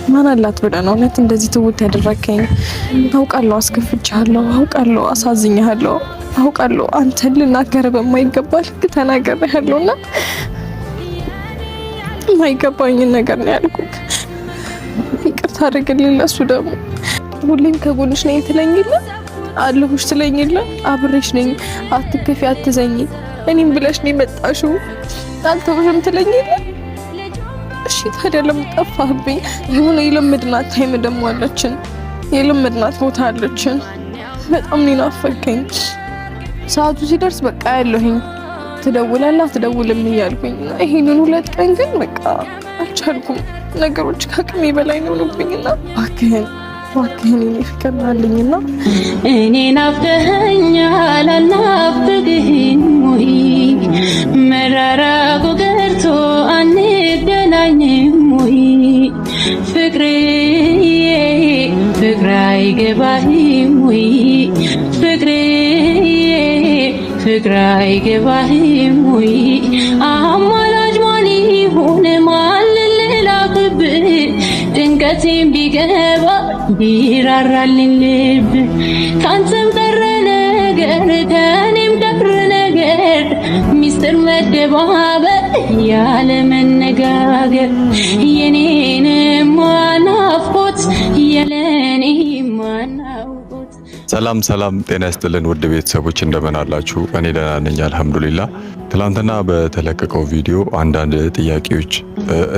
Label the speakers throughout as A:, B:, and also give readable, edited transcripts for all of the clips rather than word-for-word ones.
A: ማን አላት ብለህ ነው እውነት እንደዚህ ትውት ያደረከኝ? አውቃለሁ፣ አስከፍቻለሁ፣ አውቃለሁ፣ አሳዝኛለሁ፣ አውቃለሁ። አንተን ልናገር በማይገባ ልክ ተናግሬያለሁና የማይገባኝን ነገር ነው ያልኩት። ይቅርታ አድርግልኝ። ለሱ ደግሞ ሁሌም ከጎንሽ ነኝ ትለኝልህ፣ አለሁሽ ትለኝልህ፣ አብሬሽ ነኝ፣ አትከፊ፣ አትዘኝ፣ እኔም ብለሽ ነው የመጣሽው፣ አልተውሽም ትለኝልህ። እሺ ታዲያ ለምን ጠፋህብኝ? የሆነ የለመድናት ታይም ደግሞ አለችን፣ የለመድናት ቦታ አለችን። በጣም ነው ናፈቀኝ። ሰዓቱ ሲደርስ በቃ ያለሁኝ ትደውላለህ አትደውልም እያልኩኝ ይሄንን 2 ቀን ግን በቃ አልቻልኩም። ነገሮች ከአቅሜ በላይ ነው ሆነብኝና እባክህን እኔ ፍቅር አለኝና
B: እኔ ናፍቀኸኛል አልናፍቅህም ወይ መራራቁ ቀርቶ አንገናኝም ወይ ፍቅሬ ፍቅር አይገባህም ወይ ፍቅሬ ፍቅር አይገባህም ወይ አማላጅ ማን ይሁን ማን ልላክብህ ጭንቀቴን ቢገባ ቢራራልኝ ልብ ካንተም ቀረ ነገር ከኔም ቀረ ነገር ሚስጥር መደባበር ያለ መነጋገር የኔንም ናፍቆት የለኔ ማናውቆት።
C: ሰላም ጤና ይስጥልን ውድ ቤተሰቦች እንደምን አላችሁ? እኔ ደህና ነኝ አልሐምዱሊላህ። ትላንትና በተለቀቀው ቪዲዮ አንዳንድ ጥያቄዎች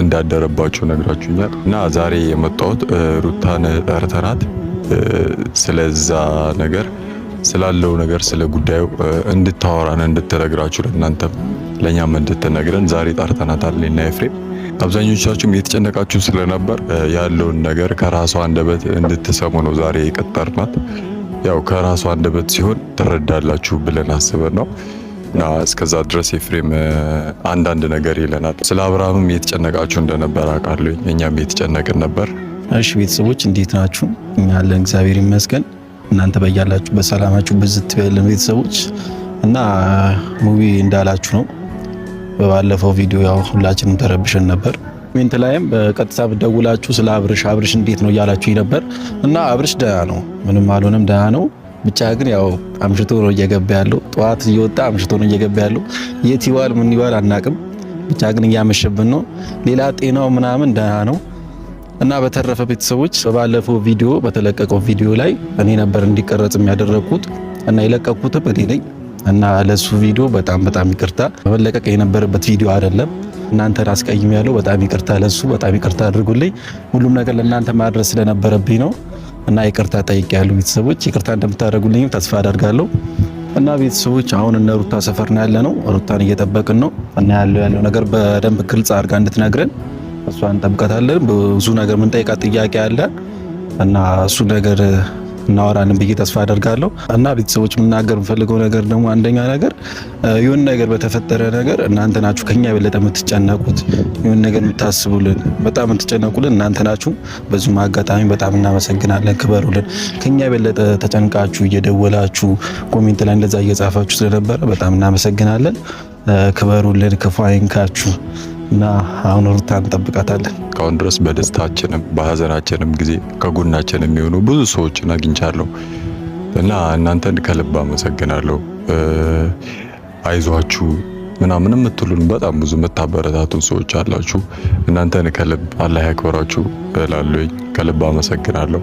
C: እንዳደረባችሁ ነግራችሁኛል እና ዛሬ የመጣሁት ሩታን ጠርተናት ስለዛ ነገር ስላለው ነገር ስለ ጉዳዩ እንድታወራን እንድትነግራችሁ ለእናንተም ለኛም እንድትነግረን ዛሬ ጠርተናታል እኔና ኤፍሬም። አብዛኞቻችሁም የተጨነቃችሁ ስለነበር ያለውን ነገር ከራሷ አንደበት እንድትሰሙ ነው ዛሬ የቀጠርናት። ያው ከራሷ አንደበት ሲሆን ትረዳላችሁ ብለን አስበን ነው እና እስከዛ ድረስ ኤፍሬም አንዳንድ ነገር ይለናል። ስለ አብርሃምም የተጨነቃችሁ እንደነበር አውቃለሁ፣ እኛም የተጨነቅን ነበር።
D: እሺ ቤተሰቦች እንዴት ናችሁ? እኛ አለን እግዚአብሔር ይመስገን። እናንተ በያላችሁ በሰላማችሁ ብዝት ይበልን ቤተሰቦች። እና ሙቪ እንዳላችሁ ነው በባለፈው ቪዲዮ ያው ሁላችንም ተረብሸን ነበር። ኮሜንት ላይም በቀጥታ ደውላችሁ ስለ አብርሽ እንዴት ነው እያላችሁ ነበር። እና አብርሽ ደህና ነው፣ ምንም አልሆነም፣ ደህና ነው። ብቻ ግን ያው አምሽቶ ነው እየገባ ያለው። ጠዋት እየወጣ አምሽቶ ነው እየገባ ያለው። የት ይዋል ምን ይዋል አናቅም። ብቻ ግን እያመሸብን ነው። ሌላ ጤናው ምናምን ደህና ነው። እና በተረፈ ቤተሰቦች በባለፈው ቪዲዮ በተለቀቀው ቪዲዮ ላይ እኔ ነበር እንዲቀረጽ የሚያደረኩት እና የለቀኩትም እኔ ነኝ። እና ለሱ ቪዲዮ በጣም ይቅርታ። መለቀቅ የነበረበት ቪዲዮ አይደለም። እናንተን አስቀይም ያለው በጣም ይቅርታ፣ ለሱ በጣም ይቅርታ አድርጉልኝ። ሁሉም ነገር ለእናንተ ማድረስ ስለነበረብኝ ነው እና ይቅርታ ጠይቄያለሁ። ቤተሰቦች ይቅርታ እንደምታደርጉልኝ ተስፋ አደርጋለሁ። እና ቤተሰቦች አሁን እነ ሩታ ሰፈር ነው ያለነው። ሩታን እየጠበቅን ነው እና ያለው ነገር በደንብ ግልጽ አድርጋ እንድትነግረን እሷን እንጠብቃታለን። ብዙ ነገር ምን ጠይቃት ጥያቄ አለ እና እሱ ነገር እናወራለን ብዬ ተስፋ አደርጋለሁ። እና ቤተሰቦች የምናገር የምፈልገው ነገር ደግሞ አንደኛ ነገር የሆነ ነገር በተፈጠረ ነገር እናንተ ናችሁ ከኛ የበለጠ የምትጨነቁት፣ የሆነ ነገር የምታስቡልን፣ በጣም የምትጨነቁልን እናንተ ናችሁ። በዚሁ አጋጣሚ በጣም እናመሰግናለን፣ ክበሩልን። ከኛ የበለጠ ተጨንቃችሁ እየደወላችሁ ኮሜንት ላይ እንደዛ እየጻፋችሁ ስለነበረ በጣም እናመሰግናለን። ክበሩልን፣ ክፉ አይንካችሁ። እና አሁን ሩታን እንጠብቃታለን።
C: እስካሁን ድረስ በደስታችንም በሀዘናችንም ጊዜ ከጎናችን የሚሆኑ ብዙ ሰዎችን አግኝቻለሁ እና እናንተን ከልብ አመሰግናለሁ። አይዟችሁ ምናምን የምትሉን በጣም ብዙ የምታበረታቱን ሰዎች አላችሁ። እናንተን ከልብ አላህ ያክብራችሁ እላለሁኝ። ከልብ አመሰግናለሁ።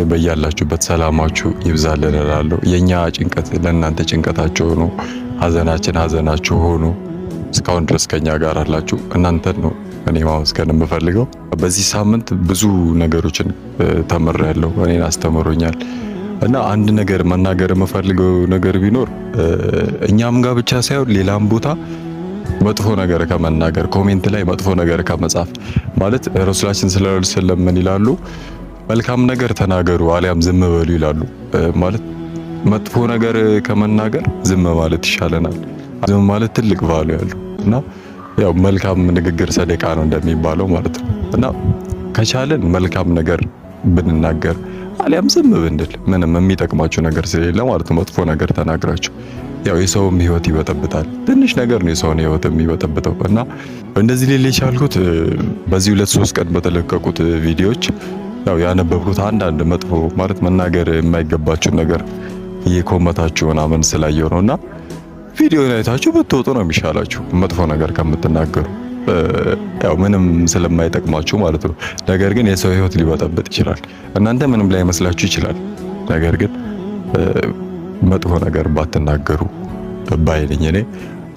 C: በያላችሁበት ሰላማችሁ ይብዛልን እላለሁ። የኛ ጭንቀት ለእናንተ ጭንቀታችሁ ሆኖ ሀዘናችን ሀዘናችሁ ሆኖ እስካሁን ድረስ ከኛ ጋር አላችሁ። እናንተን ነው እኔ ማመስገን የምፈልገው። በዚህ ሳምንት ብዙ ነገሮችን ተምሬያለሁ፣ እኔን አስተምሮኛል። እና አንድ ነገር መናገር የምፈልገው ነገር ቢኖር እኛም ጋር ብቻ ሳይሆን ሌላም ቦታ መጥፎ ነገር ከመናገር ኮሜንት ላይ መጥፎ ነገር ከመጻፍ ማለት ረሱላችን ስለምን ይላሉ? መልካም ነገር ተናገሩ አሊያም ዝም በሉ ይላሉ። ማለት መጥፎ ነገር ከመናገር ዝም ማለት ይሻለናል። ዝም ማለት ትልቅ ቫሉ ያለው እና ያው መልካም ንግግር ሰደቃ ነው እንደሚባለው ማለት ነው። እና ከቻለን መልካም ነገር ብንናገር አሊያም ዝም ብንል ምንም የሚጠቅማችሁ ነገር ስለሌለ ማለት ነው። መጥፎ ነገር ተናግራችሁ ያው የሰውም ህይወት ይበጠብጣል። ትንሽ ነገር ነው የሰውን ህይወት የሚበጠብጠው እና እንደዚህ ሌላ የቻልኩት በዚህ 2-3 ቀን በተለቀቁት ቪዲዮዎች ያው ያነበብኩት አንዳንድ መጥፎ ማለት መናገር የማይገባችሁ ነገር እየኮመታችሁ ምናምን ስላየው ነውና ቪዲዮውን አይታችሁ ብትወጡ ነው የሚሻላችሁ መጥፎ ነገር ከምትናገሩ። ያው ምንም ስለማይጠቅማችሁ ማለት ነው። ነገር ግን የሰው ህይወት ሊበጠብጥ ይችላል። እናንተ ምንም ላይ መስላችሁ ይችላል። ነገር ግን መጥፎ ነገር ባትናገሩ ባይልኝ እኔ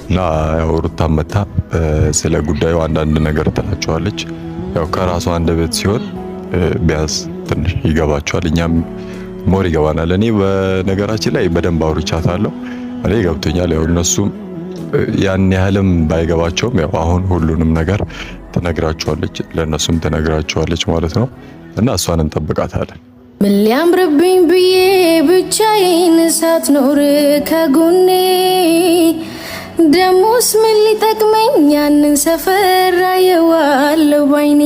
C: እና ያው ሩታ መታ ስለ ጉዳዩ አንዳንድ ነገር ትላቸዋለች። ያው ከራሷ አንደበት ሲሆን ቢያንስ ትንሽ ይገባቸዋል፣ እኛም ሞር ይገባናል። እኔ በነገራችን ላይ በደንብ አውርቻታለሁ፣ እኔ ገብቶኛል። ያው እነሱም ያን ያህልም ባይገባቸውም ያው አሁን ሁሉንም ነገር ትነግራቸዋለች፣ ለነሱም ትነግራቸዋለች ማለት ነው እና እሷን እንጠብቃታለን።
E: ምን ሊያምርብኝ ብዬ ብቻዬን ሳትኖር ከጎኔ ደሞስ ምን ሊጠቅመኝ ያንን ሰፈር አየዋለሁ ባይኔ።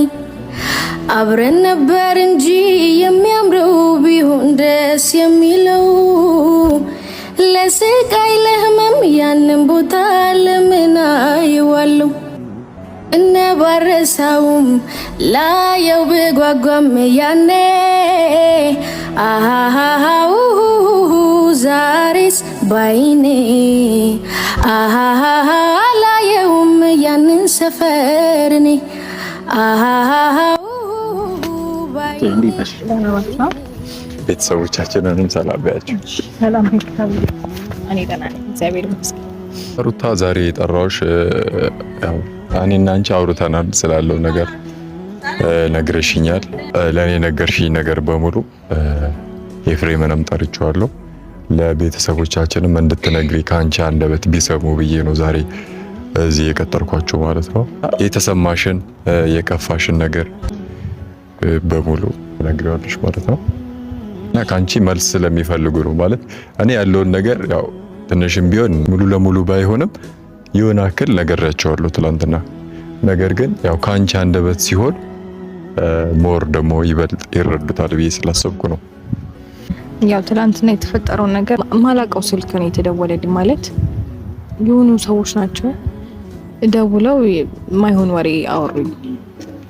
E: አብረን ነበር እንጂ የሚያምረው ቢሆን ደስ የሚለው ለስቃይ ለህመም ያንን ቦታ ለምን አየዋለሁ። እነ ባረሳውም ላየው ብጓጓም ያኔ አሃሃው ዛሬስ ባይኔ አሃሃ ላየውም ያንን ሰፈርኔ አሃሃው ባይኔ።
C: ቤተሰቦቻችንንም ሰላም በያቸው።
A: ሰላም እኔ ደህና ነኝ እግዚአብሔር ይመስገን።
C: ሩታ ዛሬ የጠራሁሽ ያው እኔና አንቺ አውርተናል ስላለው ነገር ነግረሽኛል። ለኔ ነገርሽኝ ነገር በሙሉ ኤፍሬምንም ጠርቼዋለሁ። ለቤተሰቦቻችንም እንድትነግሪ ካንቺ አንደበት ቢሰሙ ብዬ ነው ዛሬ እዚህ የቀጠርኳቸው ማለት ነው። የተሰማሽን የከፋሽን ነገር በሙሉ ነግሬዋለሽ ማለት ነው እና ካንቺ መልስ ስለሚፈልጉ ነው ማለት እኔ ያለውን ነገር ያው ትንሽም ቢሆን ሙሉ ለሙሉ ባይሆንም የሆነ አክል ነግሬያቸዋለሁ ትላንትና። ነገር ግን ያው ካንቺ አንደበት ሲሆን ሞር ደግሞ ይበልጥ ይረዱታል ብዬ ስላሰብኩ ነው።
A: ያው ትላንትና የተፈጠረው ነገር ማላቀው ስልክ ነው የተደወለልኝ። ማለት የሆኑ ሰዎች ናቸው ደውለው ማይሆን ወሬ አወሩኝ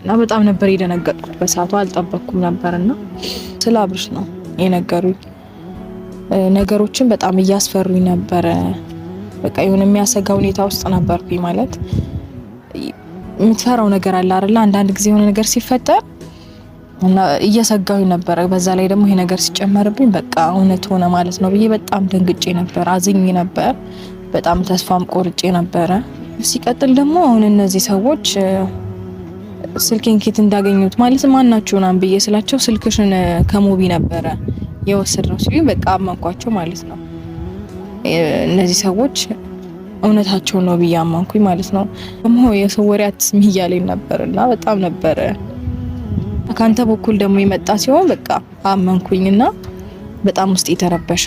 A: እና በጣም ነበር የደነገጥኩት። በሰዓቱ አልጠበቅኩም ነበርና ስለ አብርሽ ነው የነገሩኝ። ነገሮችን በጣም እያስፈሩኝ ነበረ። በቃ የሆነ የሚያሰጋ ሁኔታ ውስጥ ነበርኩኝ። ማለት የምትፈራው ነገር አለ አይደል? አንዳንድ ጊዜ የሆነ ነገር ሲፈጠር እና እየሰጋሁኝ ነበረ። በዛ ላይ ደግሞ ይሄ ነገር ሲጨመርብኝ በቃ እውነት ሆነ ማለት ነው ብዬ በጣም ደንግጬ ነበር፣ አዝኜ ነበር፣ በጣም ተስፋም ቆርጬ ነበረ። ሲቀጥል ደግሞ አሁን እነዚህ ሰዎች ስልኬን ኬት እንዳገኙት ማለት ማናቸው ናም ብዬ ስላቸው ስልክሽን ከሞቢ ነበረ የወሰድነው ሲሉኝ በቃ አመንኳቸው ማለት ነው። እነዚህ ሰዎች እውነታቸው ነው ብዬ አመንኩኝ ማለት ነው። ደግሞ የሰው ወሬ አትስሚ እያለኝ ነበርና በጣም ነበረ። ካንተ በኩል ደግሞ የመጣ ሲሆን በቃ አመንኩኝና በጣም ውስጥ የተረበሸ።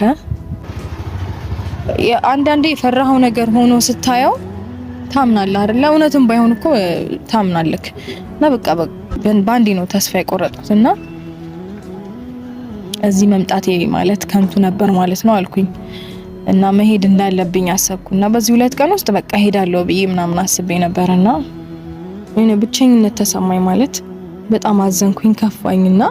A: አንዳንዴ የፈራኸው ነገር ሆኖ ስታየው ታምናለህ አይደል? እውነትም ባይሆን እኮ ታምናለህ። እና በቃ ባንዴ ነው ተስፋ የቆረጥኩትና እዚህ መምጣቴ ማለት ከንቱ ነበር ማለት ነው አልኩኝ እና መሄድ እንዳለብኝ አሰብኩና በዚህ 2 ቀን ውስጥ በቃ ሄዳለሁ ብዬ ምናምን አስቤ ነበርና እኔ ብቸኝነት ተሰማኝ። ማለት በጣም አዘንኩኝ፣ ከፋኝና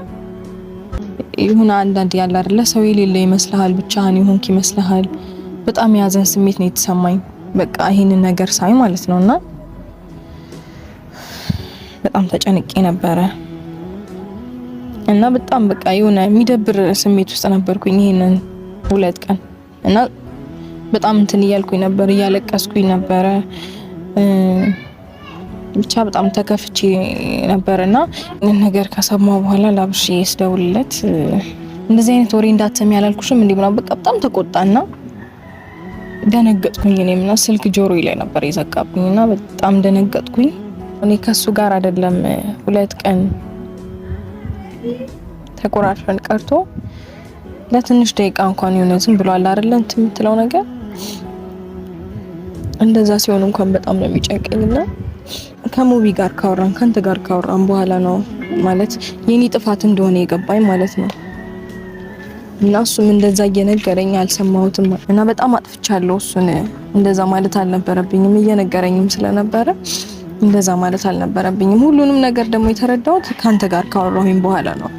A: ይሁን አንዳንድ ያለ አይደለ ሰው የሌለ ይመስልሃል፣ ብቻህን ይሆንክ ይመስልሃል። በጣም ያዘን ስሜት ነው የተሰማኝ በቃ ይሄንን ነገር ሳይ ማለት ነውና በጣም ተጨንቄ ነበረ እና በጣም በቃ የሆነ የሚደብር ስሜት ውስጥ ነበርኩኝ ይሄንን 2 ቀን እና በጣም እንትን እያልኩኝ ነበር፣ እያለቀስኩኝ ነበረ። ብቻ በጣም ተከፍቼ ነበርና ነገር ከሰማሁ በኋላ ለአብርሽ ስደውልለት እንደዚህ አይነት ወሬ እንዳትሰሚ ያላልኩሽም እንዴ ምናምን በቃ በጣም ተቆጣና ደነገጥኩኝ። እኔምና ስልክ ጆሮዬ ላይ ነበር የዘጋብኝና በጣም ደነገጥኩኝ። እኔ ከሱ ጋር አይደለም 2 ቀን ተቆራርፈን ቀርቶ ለትንሽ ደቂቃ እንኳን የሆነ ዝም ብሏል አይደል እንትን የምትለው ነገር እንደዛ ሲሆን እንኳን በጣም ነው የሚጨንቀኝና ከሙቢ ጋር ካወራን ካንተ ጋር ካወራን በኋላ ነው ማለት የኔ ጥፋት እንደሆነ የገባኝ ማለት ነው። እና እሱም እንደዛ እየነገረኝ አልሰማሁትም እና በጣም አጥፍቻለሁ። እሱን እንደዛ ማለት አልነበረብኝም። እየነገረኝም ስለነበረ እንደዛ ማለት አልነበረብኝም። ሁሉንም ነገር ደግሞ የተረዳሁት ካንተ ጋር ካወራሁኝ በኋላ ነው።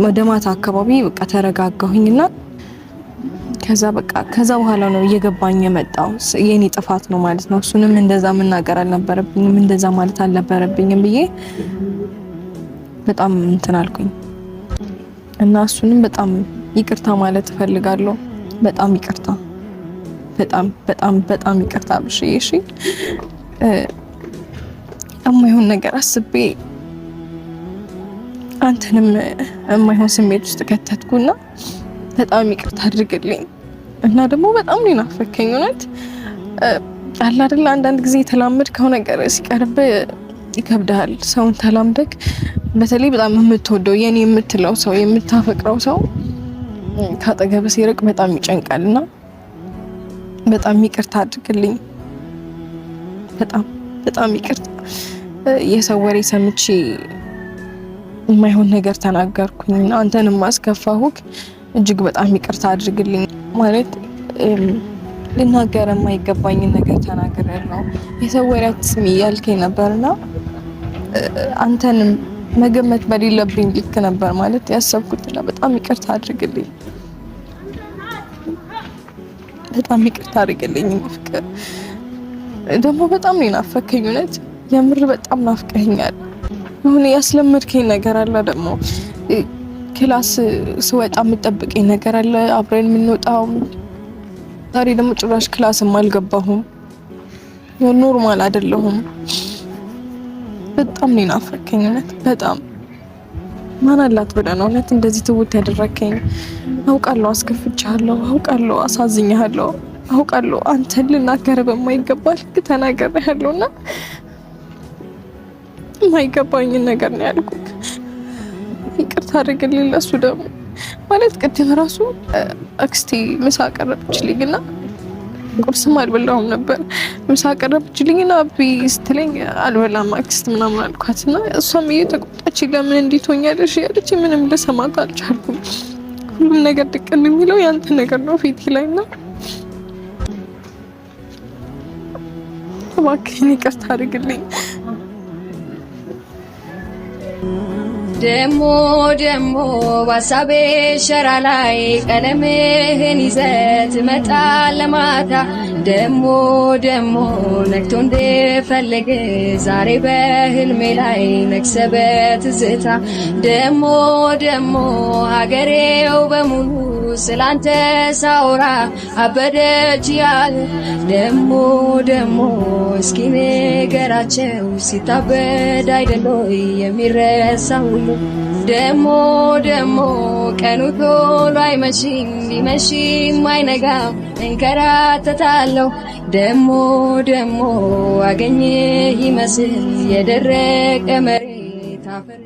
A: ወደ ማታ አካባቢ በቃ ተረጋጋሁኝና ከዛ በኋላ ነው እየገባኝ የመጣው የኔ ጥፋት ነው ማለት ነው። እሱንም እንደዛ መናገር አልነበረብኝም፣ እንደዛ ማለት አልነበረብኝም ብዬ በጣም እንትን አልኩኝ እና እሱንም በጣም ይቅርታ ማለት እፈልጋለሁ። በጣም ይቅርታ፣ በጣም በጣም በጣም ይቅርታ ብሽ። እሺ የማይሆን ነገር አስቤ አንተንም የማይሆን ስሜት ውስጥ ከተትኩና በጣም ይቅርታ አድርግልኝ። እና ደግሞ በጣም ሊናፈከኝ እውነት አለ አይደል፣ አንዳንድ ጊዜ የተላመድከው ነገር ሲቀርብ ይከብዳል። ሰውን ተላምደክ በተለይ በጣም የምትወደው የኔ የምትለው ሰው የምታፈቅረው ሰው ካጠገብ ሲርቅ በጣም ይጨንቃልና በጣም ይቅርታ አድርግልኝ። በጣም በጣም ይቅርታ። የሰው ወሬ ሰምቼ የማይሆን ነገር ተናገርኩኝ፣ አንተንም ማስከፋሁክ እጅግ በጣም ይቅርታ አድርግልኝ። ማለት ልናገር የማይገባኝን ነገር ተናግሬያለሁ። የሰው ወሬ አትስሚ ያልከኝ ነበርና አንተንም መገመት በሌለብኝ ልክ ነበር ማለት ያሰብኩትና በጣም ይቅርታ አድርግልኝ። በጣም ይቅርታ አድርግልኝ። ፍቅር ደግሞ በጣም ነው ናፈከኝ። እውነት የምር በጣም ናፍቀኸኛል። የሆነ ያስለመድከኝ ነገር አለ ደግሞ ክላስ ስወጣ የምጠብቀኝ ነገር አለ፣ አብረን የምንወጣው። ዛሬ ደግሞ ጭራሽ ክላስም አልገባሁም፣ ኖርማል አይደለሁም። በጣም ነው ናፈከኝ እውነት። በጣም ማን አላት ብለህ ነው እውነት እንደዚህ ትውት ያደረከኝ? አውቃለሁ አስከፍቻለሁ፣ አውቃለሁ አሳዝኛለሁ፣ አውቃለሁ አንተን ልናገር በማይገባ ልክ ተናግሬያለሁና የማይገባኝን ነገር ነው ያልኩት። ይቅርታ አድርግልኝ። ለሱ ደግሞ ማለት ቅድም ራሱ አክስቴ ምሳ አቀረበችልኝና ቁርስም አልበላሁም ነበር። ምሳ አቀረበችልኝና አቢ ስትለኝ አልበላም አክስት ምናምን አልኳትና እሷም እየተቆጣች ለምን እንዴት ሆኛለሽ ያለች ምንም ልሰማት አልቻልኩም። ሁሉም ነገር ድቅን የሚለው ያንተ ነገር ነው ፊቴ ላይና እባክህን ይቅርታ አድርግልኝ።
B: ደሞ ደሞ ባሳቤ ሸራ ላይ ቀለምህን ይዘት መጣ ለማታ ደሞ ደሞ ነክቶ እንደፈለገ ዛሬ በህልሜ ላይ ነክሰበት ዝታ ደሞ ደሞ ሀገሬው በሙሉ ስላንተ ሳውራ አበደች ያለ ደሞ ደሞ እስኪ ንገራቸው ሲታበድ አይደሎይ የሚረሳ ሁሉ ደሞ ደሞ ቀኑ ቶሎ አይመሽም ቢመሽም አይነጋም እንከራተታለሁ ደሞ ደሞ አገኘህ ይመስል የደረቀ መሬት አፈር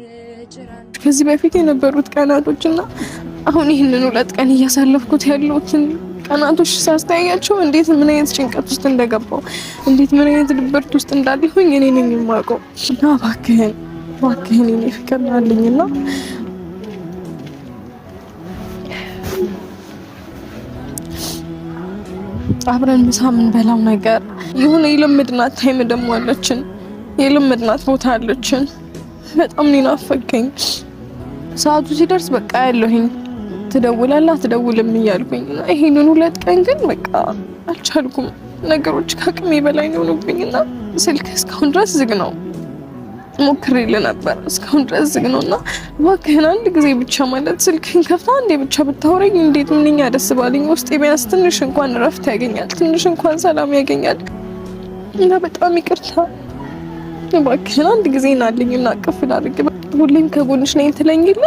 B: ጭራል።
A: ከዚህ በፊት የነበሩት ቀናቶችና አሁን ይህንን 2 ቀን እያሳለፍኩት ያለሁትን ቀናቶች ሳስተያያቸው እንዴት ምን አይነት ጭንቀት ውስጥ እንደገባው እንዴት ምን አይነት ድብርት ውስጥ እንዳለሁኝ እኔ ነኝ የማውቀው። እና እባክህን እኔ ፍቅር አለኝና አብረን ምሳ የምንበላው ነገር የሆነ የለመድናት ታይም ደግሞ አለችን፣ የለመድናት ቦታ አለችን። በጣም ነው ናፈከኝ። ሰዓቱ ሲደርስ በቃ ያለሁኝ ትደውላለህ አትደውልም እያልኩኝ ይሄንን 2 ቀን ግን በቃ አልቻልኩም። ነገሮች ከአቅሜ በላይ ነው ሆኖብኝና ስልክ እስካሁን ድረስ ዝግ ነው። ሞክሬልህ ነበር እስካሁን ድረስ ዝግ ነውና እባክህን አንድ ጊዜ ብቻ ማለት ስልክህን ከፍታ አንዴ ብቻ ብታወራኝ እንዴት ምንኛ ደስ ባለኝ። ውስጤ ቢያንስ ትንሽ እንኳን እረፍት ያገኛል፣ ትንሽ እንኳን ሰላም ያገኛል። እና በጣም ይቅርታ እባክህን አንድ ጊዜ ናልኝና አቅፍ ላድርግ። ሁሌም ከጎንሽ ነኝ ትለኝ የለ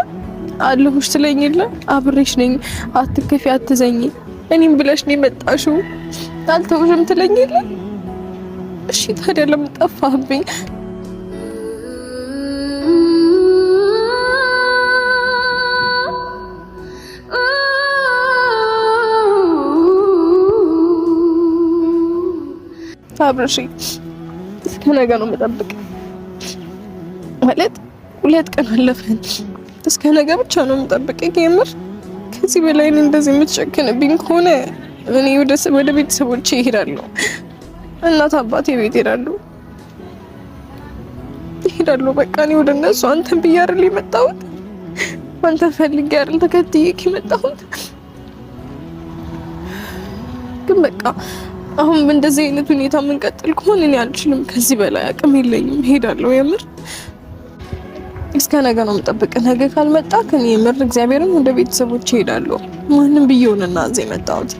A: አለሁሽ ትለኝ የለ አብሬሽ ነኝ አትከፊ አትዘኝ እኔም ብለሽ ነው የመጣሽው አልተውሽም ትለኝ የለ። እሺ ታዲያ ለምን ጠፋህብኝ? አብረሽ እስከ ነገ ነው የምጠብቅ ማለት 2 ቀን አለፈን። እስከ ነገ ብቻ ነው የምጠብቅ። የምር ከዚህ በላይ እንደዚህ የምትጨክንብኝ ከሆነ እኔ ወደ ቤተሰቦቼ እሄዳለሁ። እናት አባቴ ቤት እሄዳለሁ። በቃ እኔ ወደ እነሱ አንተን ብዬ አይደል የመጣሁት? አንተን ፈልጌ አይደል ተከትዬክ የመጣሁት? ግን በቃ አሁን እንደዚህ አይነት ሁኔታ የምንቀጥል ከሆነ እኔ አልችልም። ከዚህ በላይ አቅም የለኝም። እሄዳለሁ። የምር እስከ ነገ ነው የምጠብቅህ። ነገ ካልመጣክ እኔ የምር እግዚአብሔርን ወደ ቤተሰቦቼ እሄዳለሁ። ማንም ብዬውንና እዚህ የመጣሁት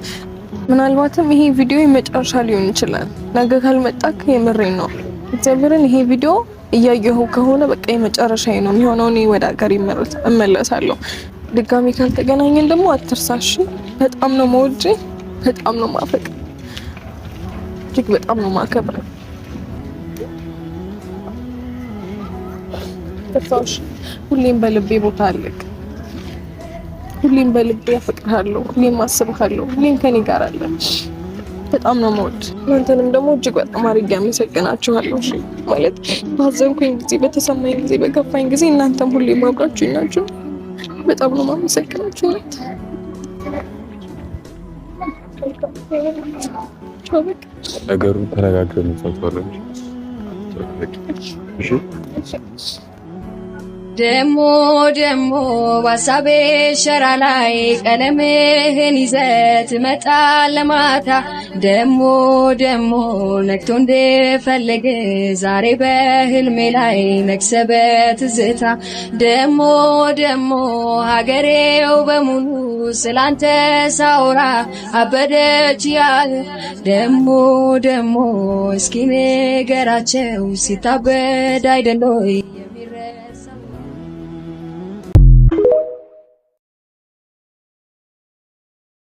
A: ምናልባትም ይሄ ቪዲዮ የመጨረሻ ሊሆን ይችላል። ነገ ካልመጣክ የምሬን ነው እግዚአብሔርን ይሄ ቪዲዮ እያየሁ ከሆነ በቃ የመጨረሻዬ ነው የሚሆነው። እኔ ወደ ሀገር እመለሳለሁ። ድጋሚ ካልተገናኘን ደግሞ አትርሳሽ። በጣም ነው የምወድህ፣ በጣም ነው የማፈቅርህ፣ እጅግ በጣም ነው የማከብርህ። ተፋሽ ሁሌም በልቤ ቦታ አለክ። ሁሌም በልቤ አፈቅርሃለሁ፣ ሁሌም አስብሃለሁ፣ ሁሌም ከኔ ጋር አለ። በጣም ነው የምወድ። እናንተንም ደግሞ እጅግ በጣም አድርጌ አመሰግናችኋለሁ። እሺ ማለት ባዘንኩኝ ጊዜ፣ በተሰማኝ ጊዜ፣ በከፋኝ ጊዜ እናንተም ሁሌም አብራችሁኝ ናችሁ። በጣም ነው የማመሰግናችሁ።
C: ነገሩን ተነጋግረን እንፈታዋለን። እሺ
B: ደሞ ባሳቤ ሸራ ላይ ቀለምህን ይዘት መጣል ለማታ ደሞ ነክቶ እንደፈለገ ዛሬ በህልሜ ላይ ነክሰበት ዝታ ደሞ ሀገሬው በሙሉ ስላንተ ሳውራ አበደች ያለ ደሞ እስኪ ንገራቸው ሲታበድ አይደሎይ